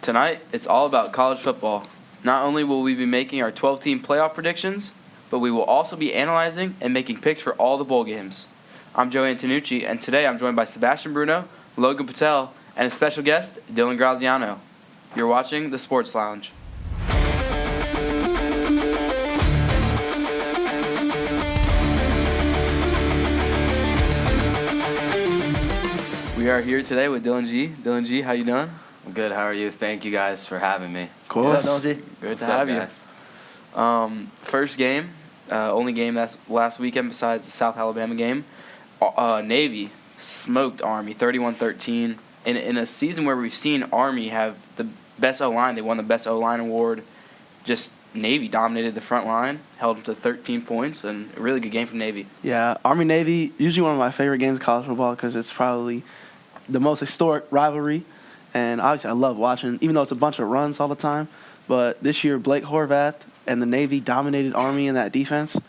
Tonight, it's all about college football. Not only will we be making our 12-team playoff predictions, but we will also be analyzing and making picks for all the bowl games. I'm Joe Antonucci, and today I'm joined by Sebastian Bruno, Logan Patel, and a special guest, Dylan Graziano. You're watching The Sports Lounge. We are here today with Dylan G. Dylan G, how you doing? I'm good. How are you? Thank you guys for having me. Of course. Dylan G. Good to have you. First game, only game that's last weekend besides the South Alabama game. Navy smoked Army 31-13 in a season where we've seen Army have the best O-line. They won the best O-line award. Just Navy dominated the front line, held them to 13 points, and a really good game from Navy. Yeah, Army-Navy, usually one of my favorite games in college football because it's probably the most historic rivalry. And obviously I love watching, even though it's a bunch of runs all the time. But this year, Blake Horvath and the Navy dominated Army in that defense.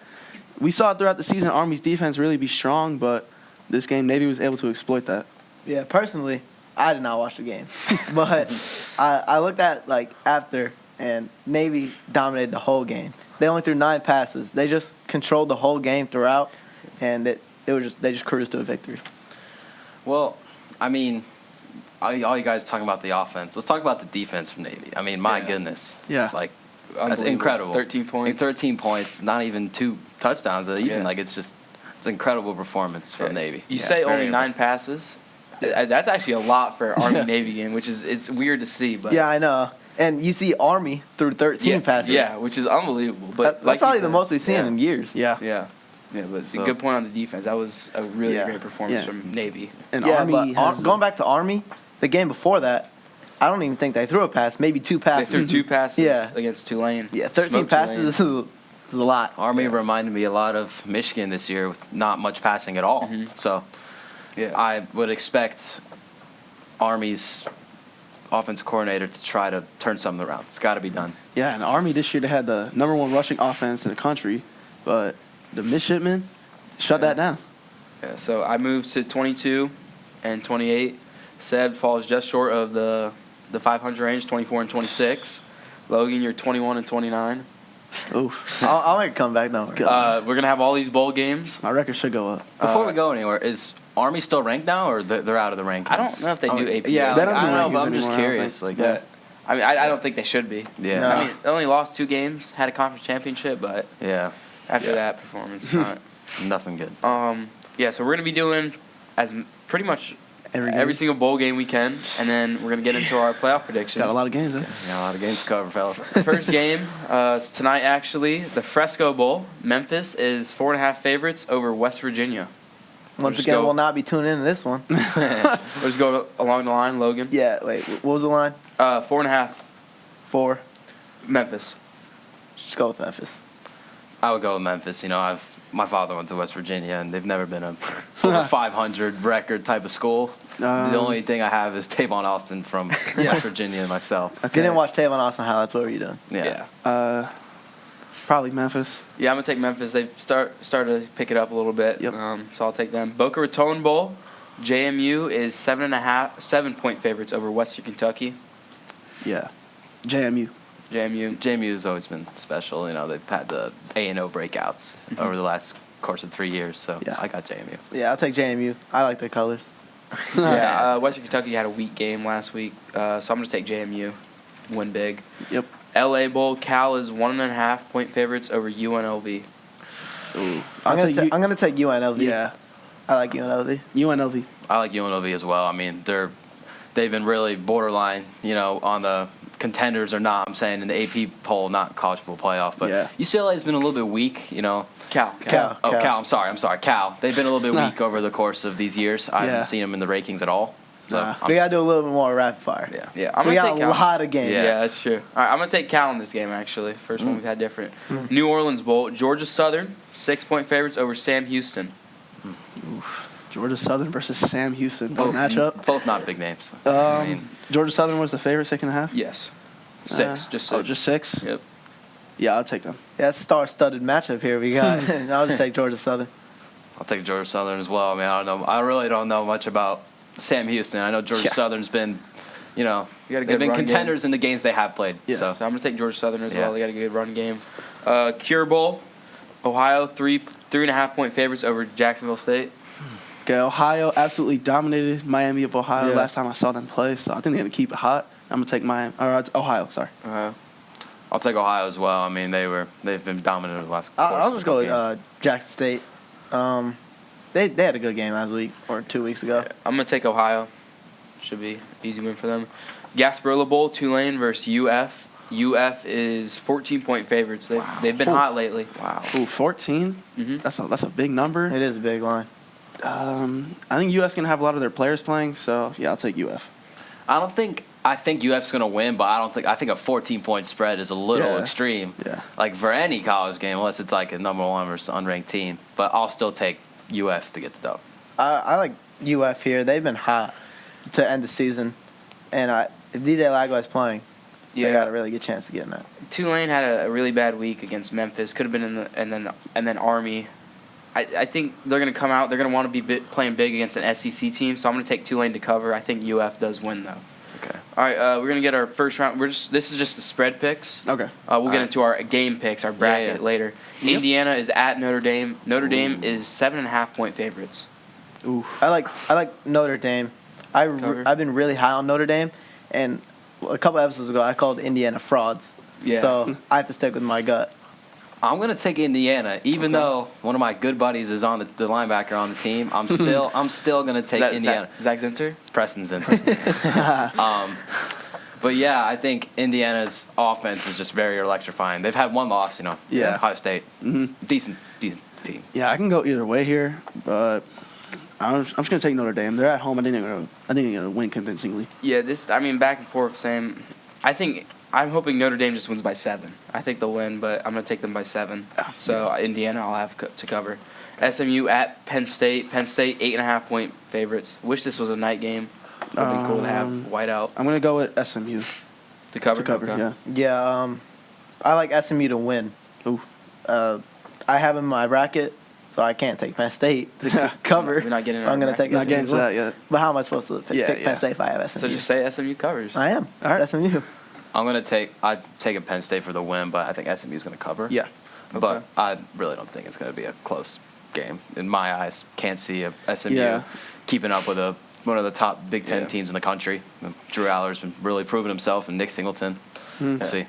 We saw it throughout the season, Army's defense really be strong, but this game, Navy was able to exploit that. Yeah, personally, I did not watch the game. But I looked at, after, and Navy dominated the whole game. They only threw 9 passes. They just controlled the whole game throughout, and they just cruised to a victory. Well, I mean, all you guys talking about the offense. Let's talk about the defense from Navy. I mean, my goodness. Yeah. That's incredible. 13 points. 13 points, not even 2 touchdowns. It's incredible performance from Navy. You say only 9 passes. That's actually a lot for Army-Navy game, which is it's weird to see. But Yeah, I know. And you see Army threw 13 passes. Yeah, which is unbelievable. But That's probably the most we've seen in years. Yeah. Yeah, but it's a good point on the defense. That was a really great performance from Navy. And Yeah, Army but going back to Army, the game before that, I don't even think they threw a pass, maybe 2 passes. They threw 2 passes Yeah. against Tulane. Yeah, 13 Smoked passes Tulane. is a lot. Army reminded me a lot of Michigan this year with not much passing at all. So I would expect Army's offensive coordinator to try to turn something around. It's got to be done. Yeah, and Army this year, they had the #1 rushing offense in the country, but the midshipmen shut that down. Yeah, so I moved to 22 and 28. Seb falls just short of the 500 range, 24 and 26. Logan, you're 21 and 29. Oof. I'll make a comeback now. We're going to have all these bowl games. My record should go up. Before we go anywhere, is Army still ranked now, or they're out of the rankings? I don't know if they do AP. Yeah, They don't do I know, rankings but I'm just anymore, I don't curious. think. I don't think they should be. Yeah. No. I mean, they only lost 2 games, had a conference championship, but after that performance, not. Nothing good. So we're going to be doing pretty much Every every single bowl game we can, and then we're going to get into our playoff predictions. Got a lot of games, eh? Yeah, a lot of games to cover, fellas. First game is tonight, actually, the Fresco Bowl. Memphis is 4.5 favorites over West Virginia. Once again, we'll not be tuning into this one. We'll just go along the line, Logan. Yeah, wait, what was the line? 4.5, 4. Memphis. Just go with Memphis. I would go with Memphis. You know, my father went to West Virginia, and they've never been a over 500 record type of school. The only thing I have is Tavon Austin from West Virginia and myself. If you didn't watch Tavon Austin highlights, what were you doing? Yeah. Probably Memphis. Yeah, I'm going to take Memphis. They've started to pick it up a little bit, Yep. So I'll take them. Boca Raton Bowl, JMU is 7-point favorites over Western Kentucky. Yeah. JMU. JMU has always been special. You know, they've had the A&O breakouts over the last course of 3 years. So I got JMU. Yeah, I'll take JMU. I like their colors. Western Kentucky had a weak game last week, so I'm going to take JMU. Win big. Yep. LA Bowl, Cal is 1.5-point favorites over UNLV. Ooh. I'm gonna take UNLV. Yeah. I like UNLV. UNLV. I like UNLV as well. I mean, they've been really borderline, you know, on the contenders or not. I'm saying in the AP poll, not college football playoff, but UCLA has been a little bit weak, you know. Cal. Cal. I'm sorry. Cal. They've been a little bit weak over the course of these years. I haven't seen them in the rankings at all. So we gotta do a little bit more rapid fire. Yeah. We got a lot of games. Yeah, that's true. All right, I'm gonna take Cal in this game. Actually, first one we've had different. New Orleans Bowl, Georgia Southern, 6-point favorites over Sam Houston. Oof. Georgia Southern versus Sam Houston. Both matchup. Both not big names. Georgia Southern was the favorite, 6.5. Yes. 6. Just 6. Oh, just 6. Yep. Yeah, I'll take them. Yeah, that's a star-studded matchup here we got. I'll just take Georgia Southern. I'll take Georgia Southern as well. I mean, I don't know. I really don't know much about Sam Houston. I know Georgia Southern's been you know, You got a they've good been run contenders in the games they have played. Yeah. So So I'm gonna take Georgia Southern as Yeah. well. They got a good run game. Cure Bowl, Ohio 3.5 point favorites over Jacksonville State. Okay, Ohio absolutely dominated Miami of Ohio Yeah. last time I saw them play, so I think they're going to keep it hot. I'm going to take Miami. Or it's Ohio, sorry. I'll take Ohio as well. I mean, they've been dominant over the last. I'll just go with games. Jackson State. They had a good game last week or 2 weeks ago. I'm gonna take Ohio. Should be easy win for them. Gasparilla Bowl, Tulane versus UF. UF is 14-point favorites. They've been Ooh. hot lately. Wow. Ooh, 14? Mm-hmm. That's a big number. It is a big line. I think UF's going to have a lot of their players playing, so yeah, I'll take UF. I think UF's going to win, but I think a 14-point spread is a little Yeah. extreme. Yeah. Like for any college game, unless it's like a number 1 versus unranked team. But I'll still take UF to get the dub. I like UF here. They've been hot to end the season, and if DJ Lagway is playing, they got a really good chance of getting that. Tulane had a really bad week against Memphis. Could have been in the and then Army. I think they're going to come out. They're going to want to be playing big against an SEC team. So I'm going to take Tulane to cover. I think UF does win though. Okay. All right, we're going to get our first round. This is just the spread picks. Okay. We'll get into our game picks, our bracket later. Yep. Indiana is at Notre Dame. Notre Dame is 7.5 point favorites. Ooh. I like Notre Dame. Cover. I've been really high on Notre Dame, and a couple episodes ago I called Indiana frauds. Yeah. So I have to stick with my gut. I'm going to take Indiana, even though one of my good buddies is on the linebacker on the team. I'm still going to take Indiana. Zach Zinter? Preston Zinter. But yeah, I think Indiana's offense is just very electrifying. They've had one loss, Yeah. Ohio State. Mm-hmm. Decent team. Yeah, I can go either way here, but I'm just going to take Notre Dame. They're at home. I think they're going to win convincingly. Yeah, back and forth, same. I'm hoping Notre Dame just wins by 7. I think they'll win, but I'm going to take them by 7. So Indiana, I'll have to cover. SMU at Penn State. Penn State 8.5 point favorites. Wish this was a night game. Would have been cool to have whiteout I'm going to go with SMU to cover. to cover. Okay. Yeah. Yeah, I like SMU to win. Ooh. I have in my bracket, so I can't take Penn State to cover. We're not getting in I'm our going to take Not SMU. getting to that yet. But how am I supposed to pick Yeah. Penn State if I have SMU? So just say SMU covers. I am. All right. It's SMU. I'd take a Penn State for the win, but I think SMU's going to cover. Yeah. But Okay. I really don't think it's going to be a close game. In my eyes, can't see a SMU Yeah. keeping up with one of the top Big Ten Yeah. teams in the country. Drew Aller's been really proving himself, and Nick Singleton. Mm. We'll see.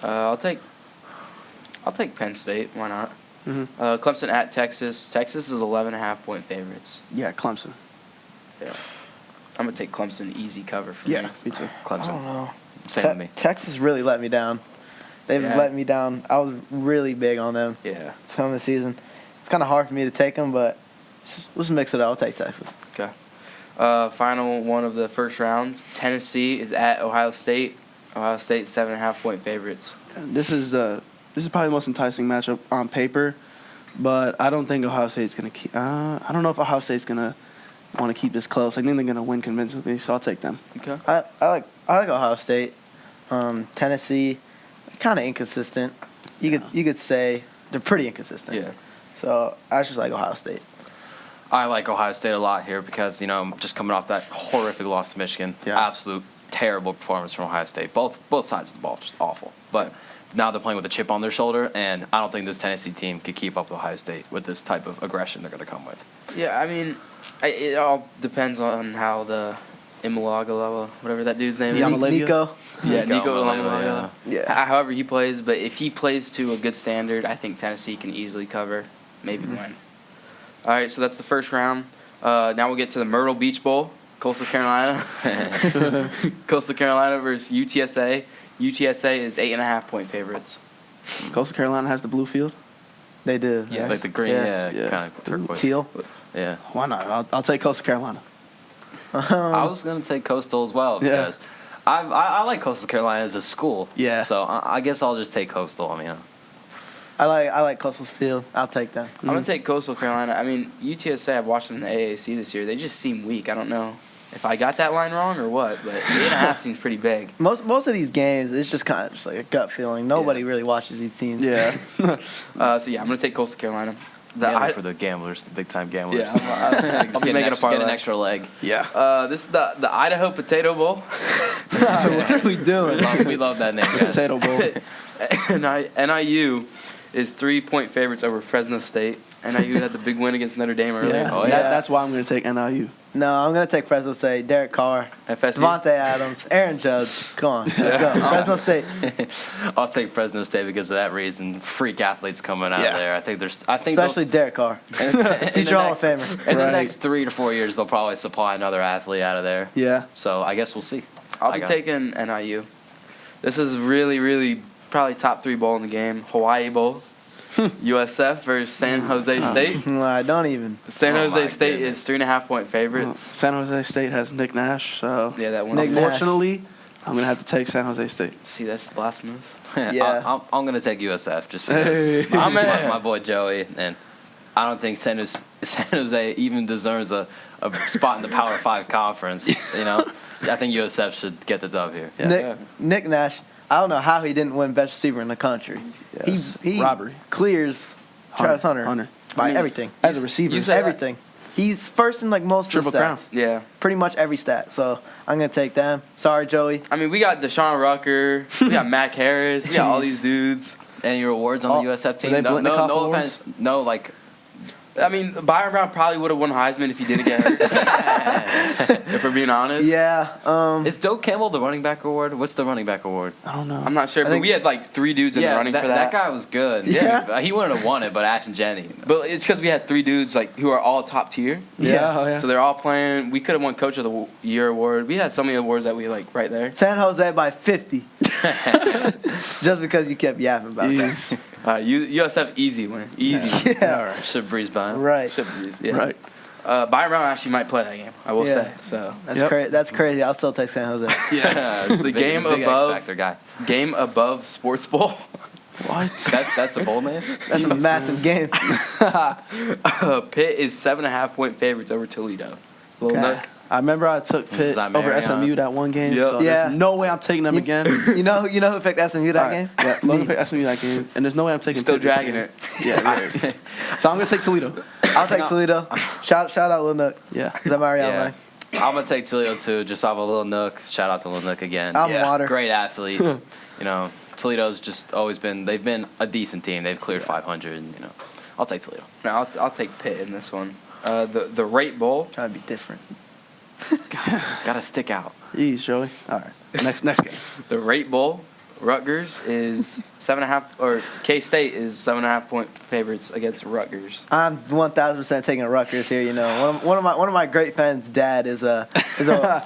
I'll take Penn State. Why not? Mm-hmm. Clemson at Texas. Texas is 11.5 point favorites. Yeah, Clemson. Yeah. I'm going to take Clemson easy cover for Yeah, me. me too. I Clemson. don't know. Same with me. Texas really let me down. They've Yeah. let me down. I was really big on them Yeah. some this season. It's kind of hard for me to take them, but let's mix it up. I'll take Texas. Okay. Final one of the first round. Tennessee is at Ohio State. Ohio State 7.5 point favorites. This is probably the most enticing matchup on paper, but I don't think Ohio State's going to keep. I don't know if Ohio State's going to want to keep this close. I think they're going to win convincingly, so I'll take them. Okay. I like Ohio State. Tennessee, kind of inconsistent. You could say they're pretty inconsistent. Yeah. So I just like Ohio State. I like Ohio State a lot here because, I'm just coming off that horrific loss to Michigan. Yeah. Absolute terrible performance from Ohio State. Both sides of the ball, just awful. But now they're playing with a chip on their shoulder, and I don't think this Tennessee team could keep up with Ohio State with this type of aggression they're going to come with. Yeah, I mean, it all depends on how the Imalagalala, whatever that dude's name Yeah, is. Olivia. Nico. Yeah, Nico Nico Imalagalala, Imalagalala. Yeah. However he plays, but if he plays to a good standard, I think Tennessee can easily cover, maybe win. All right, so that's the first round. Now we'll get to the Myrtle Beach Bowl, Coastal Carolina. Coastal Carolina versus UTSA. UTSA is 8.5 point favorites. Coastal Carolina has the blue field. They do. Yeah. Like the green, Yeah. kind of turquoise. Teal. Yeah. Why not? I'll take Coastal Carolina. I was going to take Coastal as well Yeah. because I like Coastal Carolina as a school. Yeah. So I guess I'll just take Coastal. I like Coastal's field. I'll take them. I'm going to take Coastal Carolina. I mean, UTSA, I've watched them in the AAC this year. They just seem weak. I don't know if I got that line wrong or what, but 8.5 seems pretty big. Most of these games, it's just like a gut feeling. Nobody really watches these teams. Yeah. So, yeah, I'm going to take Coastal Carolina. Mainly for the gamblers, the big time gamblers. Yeah, I'm making a parlay. Get an extra leg. Yeah. This is the Idaho Potato Bowl. What are we doing? We love that name, guys. Potato Bowl. NIU is 3-point favorites over Fresno State. NIU had the big win against Notre Dame earlier. Yeah. Oh, yeah. That's why I'm going to take NIU. No, I'm going to take Fresno State. Derek Carr, FSU. Devontae Adams, Aaron Judge. Come on, let's go. Fresno State. I'll take Fresno State because of that reason. Freak athletes coming out Yeah. there. I think Especially Derek Carr. Future Hall of Famer. In the Right. next 3 to 4 years, they'll probably supply another athlete out of there. Yeah. So I guess we'll see. I'll be taking NIU. This is really, really probably top 3 bowl in the game. Hawaii Bowl. USF versus San Jose State. I don't even. San Oh Jose my State goodness. is 3.5-point favorites. San Jose State has Nick Nash, so Yeah, that one. Nick Nash. unfortunately, I'm going to have to take San Jose State. See, that's blasphemous. Yeah. I'm going to take USF just because Hey. my boy Joey, and I don't think San Jose even deserves a spot in the Power 5 conference. You know, I think USF should get the dub here. Yeah. Nick Nash. I don't know how he didn't win best receiver in the country. Yes. He Robbery. clears Travis Hunter by everything. As a receiver. You said Everything. He's first in like most Triple of the crown. stats. Yeah. Pretty much every stat. So I'm gonna take them. Sorry, Joey. I mean, we got Deshaun Rucker. We got Mac Harris. We got all these dudes. Any rewards on the USF team? Were they No Blitnikoff offense. No, like. I mean, Byron Brown probably would have won Heisman if he didn't get hurt. If we're being honest. Yeah. Is Doak Campbell the running back award? What's the running back award? I don't know. I'm not sure, I but think- we had like 3 dudes in the running for that. That guy was good. Yeah. He wouldn't have won it, but Ashton Jennings. But it's because we had 3 dudes like who are all top tier. Yeah. Oh, yeah. So they're all playing. We could have won Coach of the Year award. We had so many awards that we like right there. San Jose by 50. Just because you kept yapping about that. Jeez. USF easy win. Easy. Yeah. Should breeze by him. Right. Should be easy. Yeah. Right. Byron Brown actually might play that game. I will Yeah. say. So That's Yep. crazy. That's crazy. I'll still take San Jose. Yeah, the game big above X Factor guy. game above Sports Bowl. What? That's a bold name. That's a massive game. Pitt is 7.5-point favorites over Toledo. Little Okay. Nook. I remember I took Pitt Zion over Marion. SMU that one game, Yep. so Yeah. there's no way I'm taking them again. You know who picked SMU that All right. game? Yeah, Logan picked SMU that game, and there's no way I'm taking Still Pitt this dragging game. it. Yeah, right. So I'm going to take Toledo. I'll take Toledo. Shout out Lil Nook. Yeah. Is that Mariano? Yeah. Right? I'm gonna take Toledo too. Just off a little Nook. Shout out to Lil Nook again. Alma Mater. Great athlete. You know, Toledo's just always been. They've been a decent team. They've cleared 500. And, you know, I'll take Toledo. No, I'll take Pitt in this one. The Rate Bowl. That'd be different. Gotta stick out. Jeez, Joey. All right. Next game. The Rate Bowl. Rutgers is 7.5, or K-State is 7.5-point favorites against Rutgers. I'm 1,000% taking Rutgers here. You know, one of my great friends' dad is a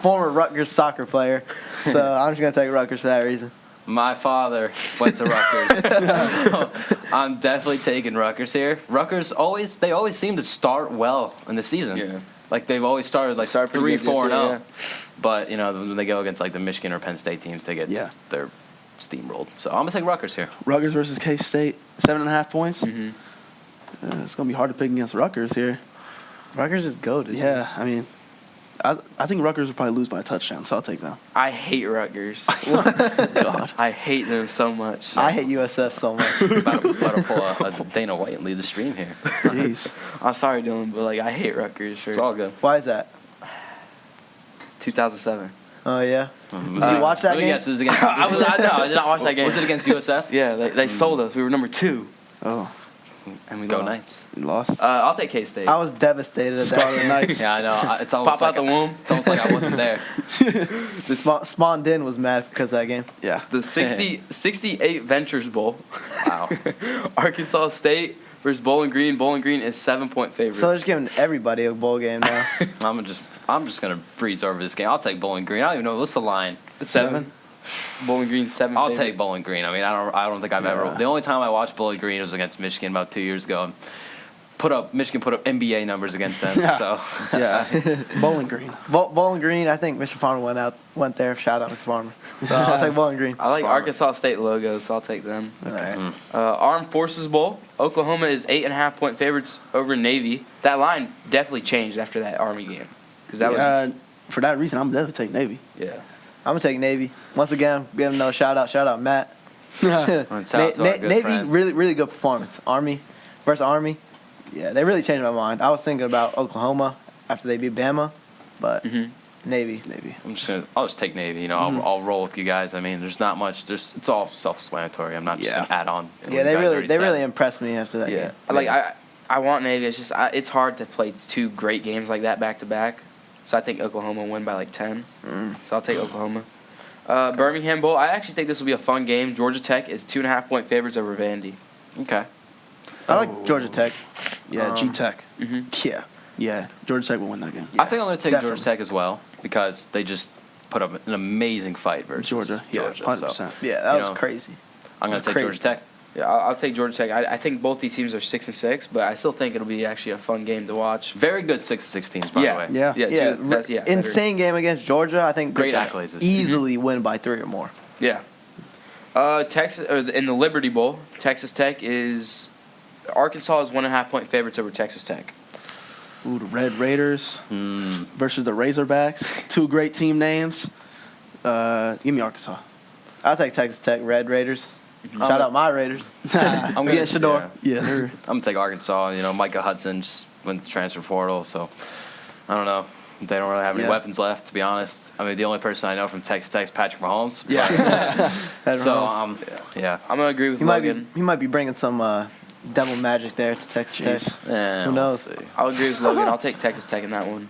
former Rutgers soccer player, so I'm just gonna take Rutgers for that reason. My father went to Rutgers. So I'm definitely taking Rutgers here. Rutgers always seem to start well in the season. Yeah. Like they've always started like Started pretty 3, good this 4, and year, 0. But you know when they go against like the Michigan or Penn State teams, they get Yeah. their steamrolled. So I'm gonna take Rutgers here. Rutgers versus K-State, 7.5 points. Mm-hmm. It's going to be hard to pick against Rutgers here. Rutgers is goated. Yeah, I mean, I think Rutgers will probably lose by a touchdown, so I'll take them. I hate Rutgers. God. I hate them so much. I hate USF so much. About to pull a Dana White and lead the stream here. Jeez. I'm sorry, Dylan, but like I hate Rutgers for It's all good. Why is that? 2007. Oh yeah. Did you watch that Let me game? guess. It was against. No, I did not watch that game. Was it against USF? Yeah, they sold us. We were number 2, Oh, and we Go lost. Knights. you lost. I'll take K-State. I was devastated at Scarlet that. Knights. Yeah, I know. It's almost Pop out like the womb. It's almost like I wasn't there. Spawn Din was mad because of that game. Yeah. The 68 Ventures Bowl. Wow. Arkansas State versus Bowling Green. Bowling Green is 7-point favorites. So they're just giving everybody a bowl game now. I'm just gonna breeze over this game. I'll take Bowling Green. I don't even know what's the line. 7. Bowling Green 7. I'll favorites. take Bowling Green. I mean, I don't think I've ever. The only time I watched Bowling Green was against Michigan about 2 years ago. Michigan put up NBA numbers against them. Yeah. So Yeah. Bowling Green. Bowling Green. I think Mr. Farmer went there. Shout out Mr. Farmer. So I'll take Bowling Green. I like Farmer. Arkansas State logos, so I'll take them. All right. Armed Forces Bowl. Oklahoma is 8.5-point favorites over Navy. That line definitely changed after that Army game, because that was For that reason, I'm definitely taking Navy. yeah. I'm gonna take Navy once again. Give him another shout out. Shout out Matt. shout out to our good Navy friend. really good performance. Army versus Army. Yeah, they really changed my mind. I was thinking about Oklahoma after they beat Bama, but Navy. I'll just take Navy. I'll roll with you guys. I mean, there's not much. It's all self-explanatory. I'm not just gonna add on. to what Yeah, you they guys really already they said. really impressed me after that game. I want Navy. It's just it's hard to play two great games like that back to back. So I think Oklahoma will win by like 10. So I'll take Oklahoma. Birmingham Bowl. I actually think this will be a fun game. Georgia Tech is 2.5-point favorites over Vandy. Okay. I like Georgia Tech. Yeah, G-Tech. Yeah. Yeah, Georgia Tech will win that game. I think I'm going to take definitely. Georgia Tech as well because they just put up an amazing fight versus Georgia, yeah, So 100%. Yeah, that You was know, crazy. I'm going That's to take crazy. Georgia Tech. Yeah, I'll take Georgia Tech. I think both these teams are 6-6, but I still think it'll be actually a fun game to watch. Very good 6-6 teams, by the way. Yeah. Yeah, Insane game against Georgia. I think Great they accolades this year. easily win by 3 or more. Yeah. Texas in the Liberty Bowl, Texas Tech is Arkansas is 1.5-point favorites over Texas Tech. Ooh, the Red Raiders versus the Razorbacks. Two great team names. Give me Arkansas. I'll take Texas Tech Red Raiders. Shout out my Raiders. I'm We going get Shador. Yeah, they're I'm going to take Arkansas. Micah Hudson just went to the transfer portal, so I don't know. They don't really have any Yeah. weapons left, to be honest. I mean, the only person I know from Texas Tech is Patrick Mahomes. Patrick So, Mahomes. yeah. I'm gonna agree with He might Logan. be bringing some devil magic there to Texas Tech. Jeez. Yeah, Who we'll knows? see. I'll agree with Logan. I'll take Texas Tech in that one.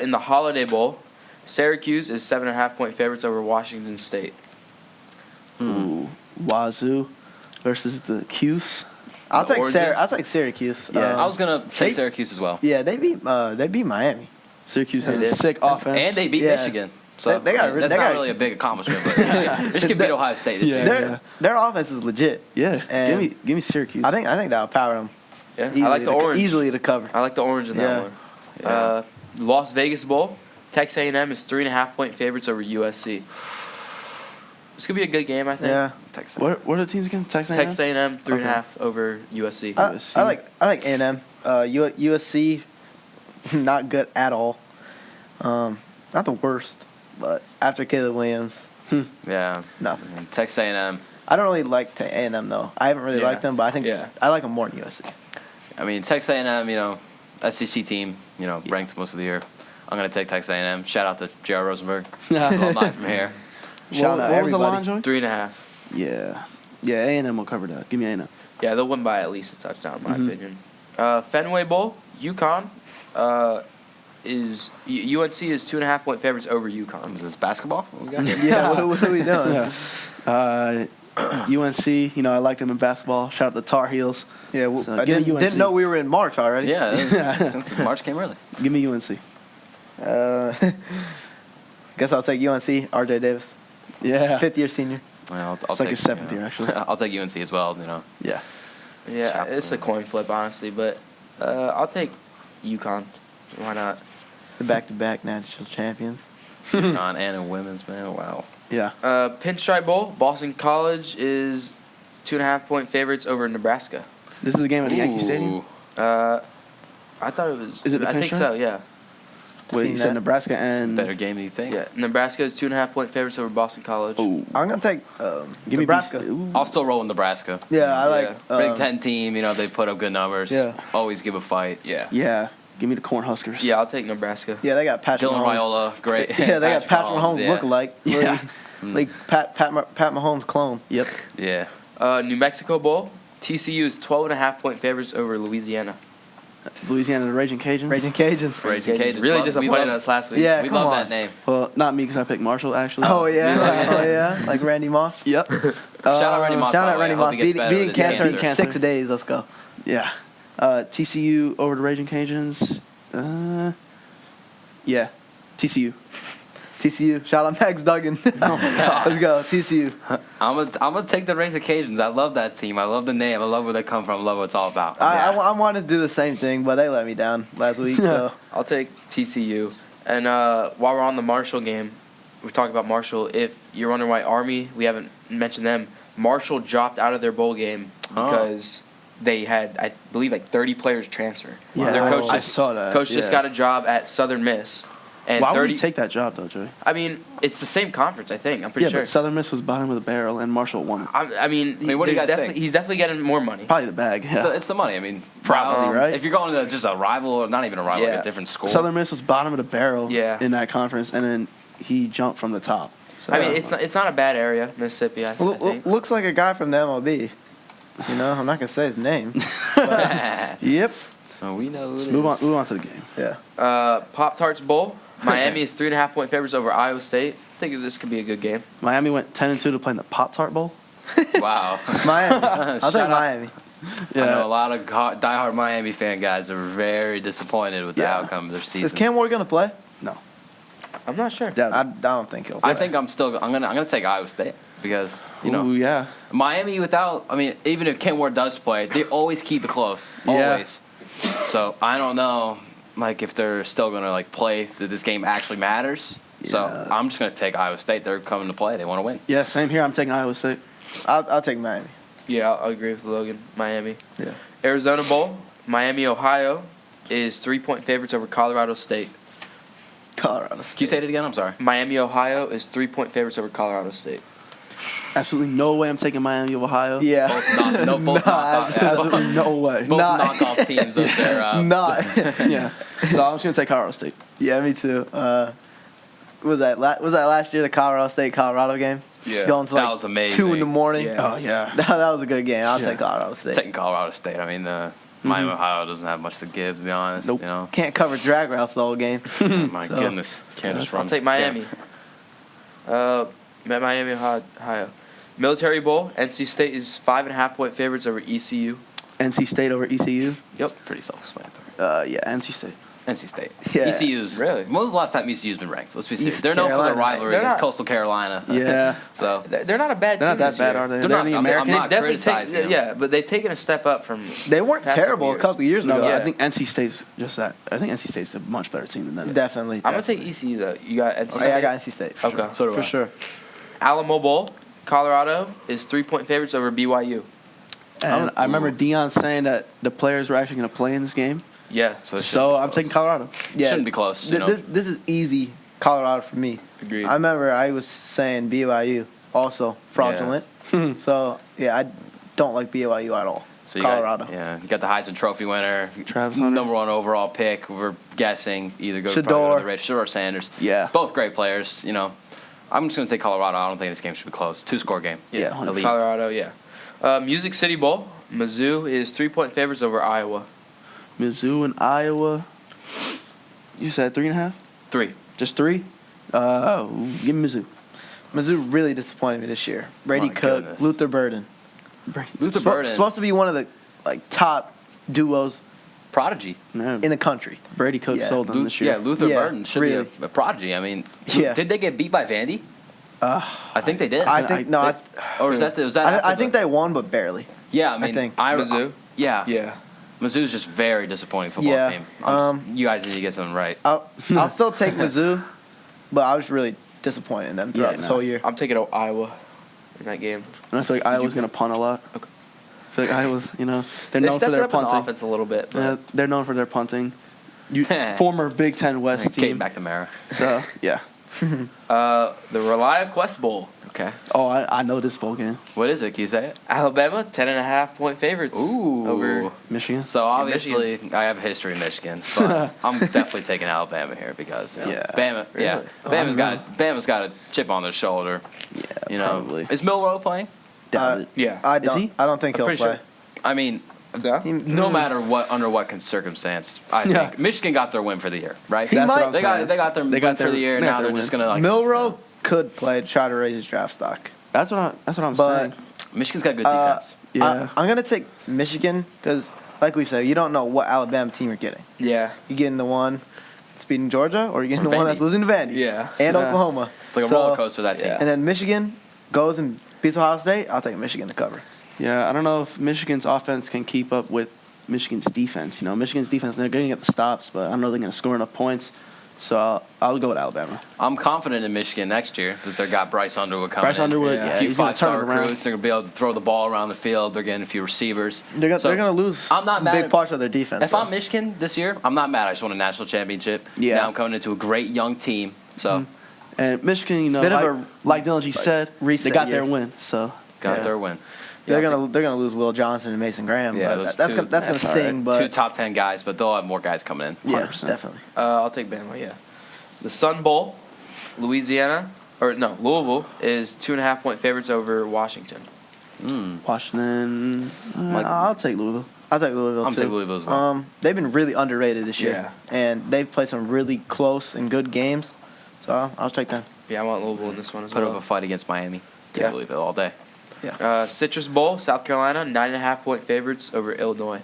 In the Holiday Bowl, Syracuse is 7.5-point favorites over Washington State. Ooh, Wazoo versus the Cuse. I'll The take Oranges? I'll take Syracuse. Yeah. I was going to take Syracuse as well. Yeah, they beat Miami. Syracuse has They a did. sick offense. And they beat Yeah. Michigan. So They got- that's they not got- really a big accomplishment, but Michigan beat Ohio State this Yeah. year. Their offense is legit. Yeah, And give me Syracuse. I think that'll power them. Yeah, Easily I like the orange. Easily to cover. I like the orange in that Yeah. one. Yeah. Las Vegas Bowl, Texas A&M is 3.5-point favorites over USC. This could be a good game, I think. Yeah. Texas. What are the teams again? Texas A&M? Texas A&M 3.5 over USC. USC. I like A&M. USC, not good at all. Not the worst, but after Caleb Williams, Yeah. nothing. And Texas A&M. I don't really like A&M though. I haven't really Yeah. liked them, but I think Yeah. I like them more than USC. I mean, Texas A&M, SEC team, ranked most of the year. I'm going to take Texas A&M. Shout out to J.R. Rosenberg. Alumni from here. Shout out what was the everybody. line, Joey? 3.5. Yeah, A&M will cover that. Give me A&M. Yeah, they'll win by at least a touchdown, in my opinion. Fenway Bowl, UConn is UNC is 2.5-point favorites over UConn. Is this basketball? What we got here? Yeah, what are we doing? Yeah. UNC, I like them in basketball. Shout out the Tar Heels. Yeah, So I give me didn't UNC. know we were in March already. Yeah, since March came early. Give me UNC. Guess I'll take UNC. RJ Davis, Yeah. 5th-year senior. Well, I'll It's like take, his 7th year, actually. I'll take UNC as well. Yeah. Yeah, Chapel. it's a coin flip, honestly, but I'll take UConn. Why not? The back-to-back national champions. On and in women's, man. Wow. Yeah. Pinstripe Bowl, Boston College is 2.5-point favorites over Nebraska. This is a game at the Yankee Stadium. Ooh. I thought it was. Is it the I think Pinstripe? so. Yeah. Wait, Seen you said that. Nebraska and Better game than you think. Yeah. Nebraska is 2.5-point favorites over Boston College. Oh, I'm gonna take give me Nebraska. BC. Ooh. I'll still roll with Nebraska. Yeah, I like Big Ten team, they put up good numbers. Yeah. Always give a fight. Yeah. Yeah. Give me the Cornhuskers. Yeah, I'll take Nebraska. Yeah, they got Patrick Dylan Mahomes. Raiola, great. Yeah, they got Patrick Mahomes yeah. look-alike. Yeah. Like Pat Mahomes clone. Yep. Yeah. New Mexico Bowl, TCU is 12.5-point favorites over Louisiana. Louisiana, the Raging Cajuns. Raging Cajuns. Raging Cajuns. Really We disappointed love- us last week. Yeah, we come love on. that name. Well, not me because I picked Marshall, actually. Oh yeah, like Randy Moss. Yep. Shout out Randy Moss. Shout by out the way. Randy I hope Moss. he gets better Beating with his cancer in cancer. 6 days. Let's go. Yeah. TCU over the Raging Cajuns. Yeah. TCU. TCU. Shout out Max Duggan. Oh my God. Let's go TCU. I'm gonna take the Raging Cajuns. I love that team. I love the name. I love where they come from. I love what it's all about. I wanted to do the same thing, but they let me down last week. So I'll take TCU. And while we're on the Marshall game, we talked about Marshall. If you're wondering why Army, we haven't mentioned them. Marshall dropped out of their bowl game because they had, I believe, like 30 players transfer. Yeah, Their coach I just saw that. Coach just Yeah. got a job at Southern Miss, And Why 30, would he take that job, though, Joey? I mean, it's the same conference, I think. I'm pretty sure. But Southern Miss was bottom of the barrel, and Marshall won it. I mean, what do you guys think? he's definitely getting more money. Probably the bag. Yeah. It's the money. I mean, Probably, right? If you're going to just a rival, or not even a rival, like a different school. Southern Miss was bottom of the barrel Yeah. in that conference, and then he jumped from the top. So, I mean, it's not a bad area, Mississippi. I think. Looks like a guy from the MLB. You know, I'm not gonna say his name. But, Yep. Oh, we know. Let's move on to the game. yeah. Pop-Tarts Bowl. Miami is 3.5-point favorites over Iowa State. I think this could be a good game. Miami went 10-2 to play in the Pop-Tart Bowl. Wow. Miami. I'll Shout take out. Miami. I know a lot of diehard Miami fan guys are very disappointed with the outcome of their season. Is Cam Ward gonna play? No. I'm not sure. Yeah. I don't think he'll play. I think I'm gonna take Iowa State because Ooh, yeah. Miami even if Ken Ward does play, they always keep it close. Yeah. Always. So I don't know if they're still gonna play that this game actually matters. So Yeah. I'm just gonna take Iowa State. They're coming to play. They want to win. Yeah, same here. I'm taking Iowa State. I'll take Miami. Yeah, I'll agree with Logan. Miami. Yeah. Arizona Bowl. Miami, Ohio is 3-point favorites over Colorado State. Colorado State. Can you say it again? I'm sorry. Miami, Ohio is 3-point favorites over Colorado State. Absolutely no way I'm taking Miami of Ohio. Yeah. Both knockoff. Absolutely no way. Both Not- knockoff teams up there. Not. Yeah. So I'm just going to take Colorado State. Yeah, me too. Was that last year, the Colorado game? Yeah. Going to That was amazing. 2 in the morning. Yeah. Oh, yeah. That was a good game. I'll Yeah. take Colorado State. Taking Colorado State. I mean, Miami, Ohio doesn't have much to give, to be honest. Nope. You know. Can't cover drag routes the whole game. My So- goodness. Can't just run. I'll take Miami. Miami, Ohio. Military Bowl. NC State is 5.5-point favorites over ECU. NC State over ECU. Yep. Pretty self-explanatory. Yeah, NC State. NC State. Yeah. ECU's Really? When was the last time ECU's been ranked? Let's be serious. East They're known for their Carolina. rivalry They're against not- Coastal Carolina. Yeah. So They're not a bad They're team not that this bad, year. are they? They're They're not- in the I'm American. not Definitely criticizing them. yeah, but they've taken a step up from. They weren't past terrible a couple couple years No, ago. but Yeah. I think NC State's just that. I think NC State's a much better team than them. Definitely. I'm gonna take ECU though. You got NC Oh, State. yeah, I got NC State. For Okay. Sure. So do For I. sure. Alamo Bowl. Colorado is 3-point favorites over BYU. And I remember Dion saying that the players were actually going to play in this game. Yeah. So, it shouldn't So be I'm close. taking Colorado. Yeah. Shouldn't be close. You know? This is easy Colorado for me. Agreed. I remember I was saying BYU also fraudulent. So, yeah, I don't like BYU at all. So you Colorado. You got the Heisman Trophy winner, Travis Hunter. number 1 overall pick. We're guessing either go Shador. probably go to the Raiders, Shador or Sanders. Yeah. Both great players. You know, I'm just gonna take Colorado. I don't think this game should be close. 2-score game. Yeah, at least. Colorado, yeah. Music City Bowl. Mizzou is 3-point favorites over Iowa. Mizzou and Iowa. You said 3.5? 3. Just 3? Give me Mizzou. Mizzou really disappointed me this year. Brady My Cook, goodness. Luther Burden. Luther Burden, Supposed to be one of the top duos prodigy. Man, in the country. Brady Cook Yeah. sold them this year. Yeah, Luther Yeah, Burden should really. be a prodigy. I mean, Yeah. did they get beat by Vandy? I think they did. I think no. or was that I after think the- they won, but barely. Yeah, I mean, think. Mizzou? Yeah, Yeah. Mizzou's just very disappointing football Yeah, team. You guys need to get something right. I'll still take Mizzou, but I was really disappointed in them throughout Yeah, this no. whole year. I'm taking Iowa in that game. And I feel like Iowa's going to punt a lot. Okay. I feel like Iowa's, they're They known for stepped their up in the punting. offense a little bit. But Yeah, they're known for their punting. Former Big Ten West Kate team. McNamara. So, yeah. the Relia Quest Bowl. Okay. Oh, I know this bowl game. What is it? Can you say it? Alabama, 10.5-point favorites. Ooh. Over. Michigan. So obviously, I have history in Michigan, but I'm definitely taking Alabama here because Yeah. Bama, yeah, Really? Bama's got a chip on their shoulder. Yeah, You know, probably. is Milroe playing? Doubt it. Yeah. I Is don't. he? I don't think I'm he'll pretty play. sure. I mean, Yeah. no matter what, under what circumstance, I think Yeah. Michigan got their win for the year, right? That's what might- I'm They got saying. they got their They got win for their- the year. they got Now their they're just win. gonna like Milroe could play to try to raise his draft stock. That's what I'm But- saying. Michigan's got good defense. Yeah. I'm gonna take Michigan because, like we said, you don't know what Alabama team you're getting. Yeah. You getting the one that's beating Georgia, or you getting Or the one Vandy. that's losing to Vandy. Yeah. And Yeah. Oklahoma. It's like a So- roller coaster that team. Yeah. And then Michigan goes and beats Ohio State. I'll take Michigan to cover. Yeah, I don't know if Michigan's offense can keep up with Michigan's defense. Michigan's defense, they're going to get the stops, but I don't know they're going to score enough points. So I'll go with Alabama. I'm confident in Michigan next year because they got Bryce Underwood coming Bryce in. Underwood, A few he's gonna turn it five-star around. recruits. They're going to be able to throw the ball around the field. They're getting a few receivers. They're So, gonna lose I'm not mad big at- parts of their defense. If though. I'm Michigan this year, I'm not mad. I just won a national championship. Yeah. Now I'm coming into a great young team. So And Michigan, you know, Bit of like Dylan G said, they reset got year. their win. So got Yeah. their win. they're Yeah, gonna lose Will Johnson and Mason Graham. Yeah, but those that's two- gonna that's all sting. right. But two top 10 guys, but they'll have more guys coming in. yeah, 100%. definitely. I'll take Bama. Yeah. The Sun Bowl, Louisville is 2.5-point favorites over Washington. Washington, Like- I'll take Louisville. I'll take Louisville I'm too. taking Louisville as well. They've been really underrated this year, Yeah. and they've played some really close and good games. So I'll take them. Yeah, I want Louisville in this one as Put well. up a fight against Miami. Take Yeah. Louisville all day. Citrus Bowl, South Carolina, 9.5-point favorites over Illinois.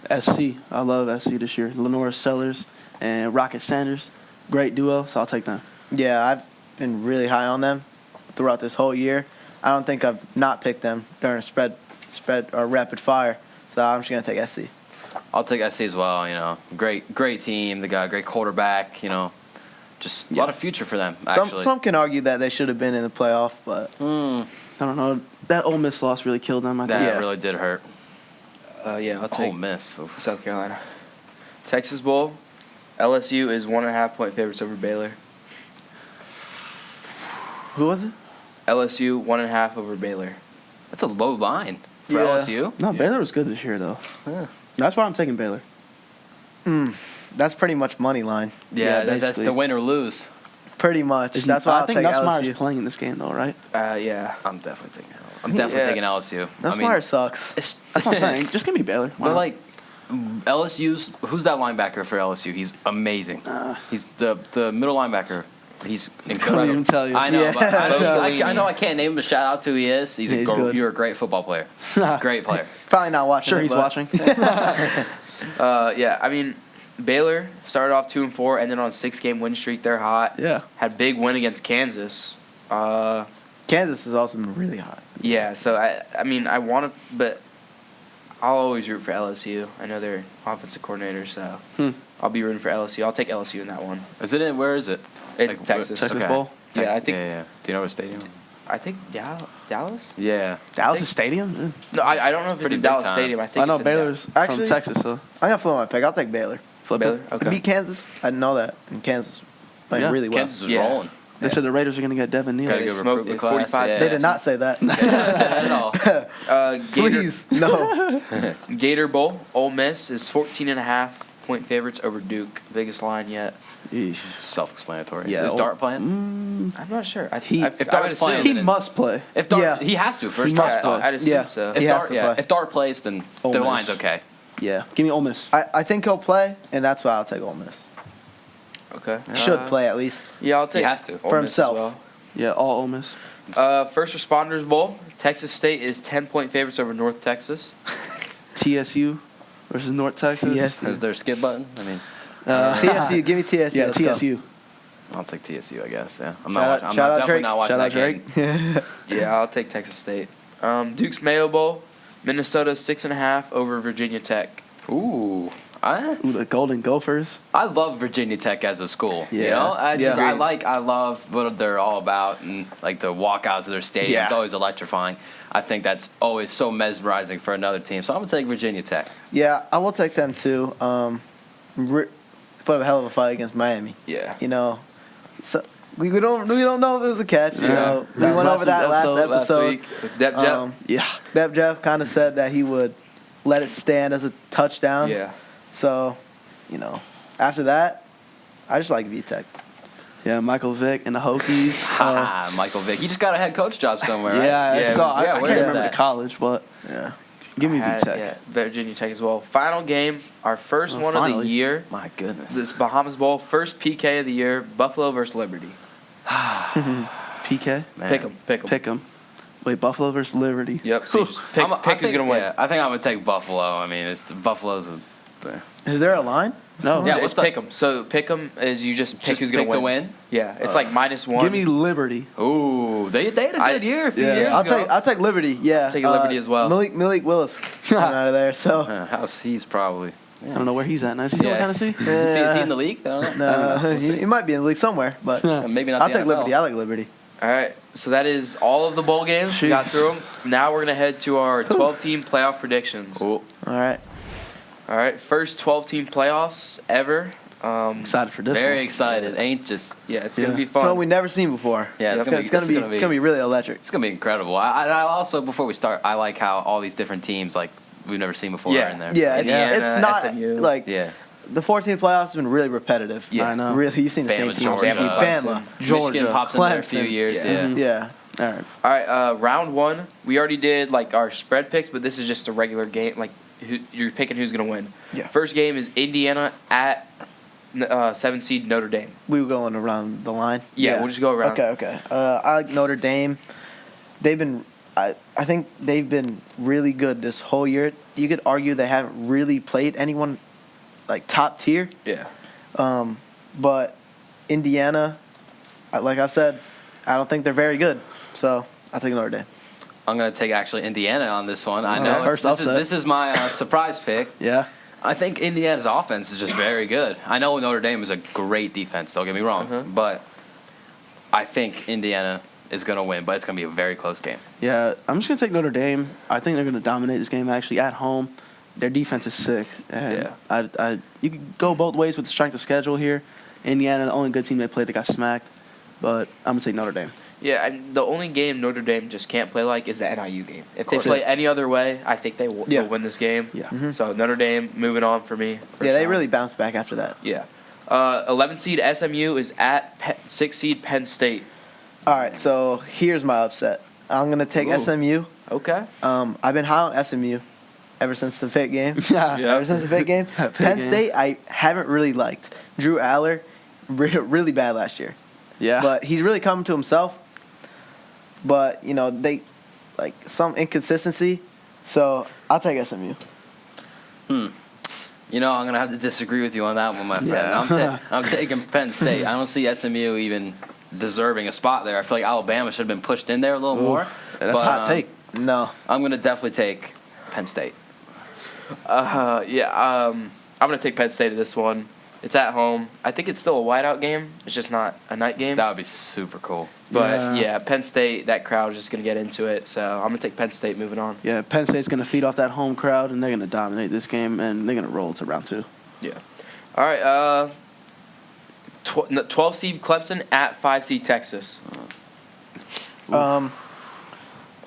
SC, I love SC this year. Lenore Sellers and Rocket Sanders, great duo. So I'll take them. Yeah, I've been really high on them throughout this whole year. I don't think I've not picked them during a spread or rapid fire. So I'm just gonna take SC. I'll take SC as well. You know, great team. They got a great quarterback. You know, just a lot of future for them. Actually, Some can argue that they should have been in the playoff, but I don't know. That Ole Miss loss really killed them. I that think. Yeah. really did hurt. Yeah, I'll Ole take Miss. Oof. South Carolina. Texas Bowl, LSU is 1.5-point favorites over Baylor. who was it? LSU 1.5 over Baylor. That's a low line for Yeah. LSU. No, Baylor was good this year though. Yeah. That's why I'm taking Baylor. That's pretty much money line. Yeah, that's basically. the win or lose. Pretty much. That's why I I'll think take Nussmeyer's LSU. playing in this game though, right? Yeah. I'm definitely taking LSU. Nussmeyer sucks. it's, That's what I'm saying. Just give me Baylor. Why But not? like LSU's, who's that linebacker for LSU? He's amazing. He's the middle linebacker. He's incredible. even tell you. I know, Yeah, but I I know I can't name him. A shout out to who he is. Yeah, he's good. You're a great football player. Great player. Probably not watching. sure it, he's but- watching. Yeah, I mean, Baylor started off 2-4, and then on a 6-game win streak, they're hot. Yeah. Had big win against Kansas. Kansas has also been really hot. Yeah, so I mean, I want to, but I'll always root for LSU. I know they're offensive coordinators, so I'll be rooting for LSU. I'll take LSU in that one. Is it in? Where is it? It's Texas. Texas Okay. Bowl. Yeah, I Texas, think- Yeah. Do you know what stadium? I think Dallas. Yeah. Dallas Stadium. No, I don't know if it's pretty in big Dallas time. Stadium. I think I know it's in Baylor's Actually- from Texas, so I'm gonna flip my pick. I'll take Baylor. flip Baylor. it. Okay. Beat Kansas. I didn't know that. And Kansas played Yeah. really well. Kansas was Yeah. rolling. They said the Raiders are going to get Devin Neal. Gotta They go smoked recruitment in class, 45 yeah. They did not say that. Not at all. Gator, Please, no. Gator Bowl. Ole Miss is 14.5-point favorites over Duke. Biggest line yet. Yeesh. Self-explanatory. Yeah, Is well, Dart playing? I'm not sure. if I Dart's would assume- playing, He then- must play. If Dart, Yeah. he has to for He his must top stock. I'd assume Yeah. so. If He has Dart, to yeah, play. if Dart plays, then Ole their Miss. line's okay. Yeah. Give me Ole Miss. I think he'll play, and that's why I'll take Ole Miss. Okay. Should play at least. Yeah, I'll take. has to. Ole For Miss as himself. well. Yeah, all Ole Miss. First Responders Bowl. Texas State is 10-point favorites over North Texas. TSU versus North Texas. TSU. Is there a skip button? I mean, TSU, give me TSU. Yeah, let's go. TSU. I'll take TSU, I guess. Yeah, I'm Shout out- not watching. I'm shout not, out definitely Drake. not watching Shout out that game. Drake. Yeah, I'll take Texas State. Duke's Mayo Bowl. Minnesota 6.5 over Virginia Tech. Ooh, Ooh, the Golden Gophers. I love Virginia Tech as a school. You Yeah. know, Yeah. I love what they're all about, and like the walk out to their stadium is Yeah. always electrifying. I think that's always so mesmerizing for another team. So I'm gonna take Virginia Tech. Yeah, I will take them too. Put up a hell of a fight against Miami. Yeah. You know, so we don't know if it was a catch. You Yeah. know, we Last went over that last episode, episode. week with Dep Jep. Yeah. Dep Jeff kind of said that he would let it stand as a touchdown. Yeah. So, you know, after that, I just like VTech. Yeah, Michael Vick and the Hokies. Ha, Michael Vick. You just got a head coach job somewhere, right? yeah, I saw. I where can't is remember that? the college, but Yeah. give me Had- VTech. Yeah, Virginia Tech as well. Final game, our first Oh, one of finally. the year. My goodness. This Bahamas Bowl, first PK of the year. Buffalo versus Liberty. PK. Man. Pick 'em. Pick 'em. Wait, Buffalo versus Liberty. Yep. So you just pick I who's think- gonna win. Yeah, I think I'm gonna take Buffalo. I mean, Buffalo's a. Is there a line? No. Yeah, It's what's the- pick 'em. So pick 'em is you just pick Just who's gonna pick win. to win? Yeah, it's like -1. Give me Liberty. Ooh, they had a good I- year a few yeah. years ago. I'll take Liberty. Yeah, Take Liberty as well. Malik Willis coming out of there. So How's he's probably I don't know where he's at now. Is he still in Tennessee? Is he in the league? I don't know. No, he might be in the league somewhere, but Maybe not. I'll the take NFL. Liberty. I like Liberty. All right, so that is all of the bowl games. We got through them. Now we're gonna head to our 12-team playoff predictions. Cool. All right. All right, first 12-team playoffs ever. Excited for this Very one. excited. Anxious. Yeah, it's gonna be fun. So we've never seen before. Yeah, it's gonna be really electric. It's gonna be incredible. I also, before we start, I like how all these different teams like we've never seen before are in there. Yeah, it's not SMU. like Yeah. the 14 playoffs have been really repetitive. Yeah, I know. Really, you've seen the same Bama, teams. Georgia. Bama, Georgia, Michigan pops in there a Clemson. few years. Yeah. Yeah. Yeah. All right. All right, round one. We already did like our spread picks, but this is just a regular game. Like you're picking who's gonna win. Yeah. First game is Indiana at 7 seed Notre Dame. We were going around the line. Yeah, we'll just go around. Okay. I like Notre Dame. They've been. I think they've been really good this whole year. You could argue they haven't really played anyone like top tier. Yeah. But Indiana, like I said, I don't think they're very good. So I think Notre Dame. I'm gonna take actually Indiana on this one. I All know right, first upset. this is my surprise pick. Yeah. I think Indiana's offense is just very good. I know Notre Dame is a great defense. Don't get me wrong, but I think Indiana is gonna win. But it's gonna be a very close game. Yeah, I'm just gonna take Notre Dame. I think they're gonna dominate this game actually at home. Their defense is sick. And you could go both ways with the strength of schedule here. Indiana, the only good team they played, they got smacked. But I'm gonna take Notre Dame. Yeah, and the only game Notre Dame just can't play like is the NIU game. If they play any other way, I think they'll win this game. Yeah. Mm-hmm. So Notre Dame moving on for me. Yeah, they really bounced back after that. Yeah. 11 seed SMU is at 6 seed Penn State. All right, so here's my upset. I'm gonna take Ooh. SMU. Okay. I've been high on SMU ever since the Pitt game. Yeah. Ever since the Pitt game. Penn game. State, I haven't really liked. Drew Aller, really bad last year. Yeah. But he's really come to himself. But, they, like, some inconsistency. So I'll take SMU. I'm gonna have to disagree with you on that one, my friend. Yeah. I'm taking Penn State. I don't see SMU even deserving a spot there. I feel like Alabama should have been pushed in there a little more. That's a hot take. No. I'm gonna definitely take Penn State. I'm going to take Penn State to this one. It's at home. I think it's still a whiteout game. It's just not a night game. That would be super cool. But, yeah, Penn State, that crowd is just going to get into it. So I'm going to take Penn State moving on. Yeah, Penn State's gonna feed off that home crowd, and they're gonna dominate this game, and they're gonna roll to round 2. Yeah. All right. 12 seed Clemson at 5 seed Texas. I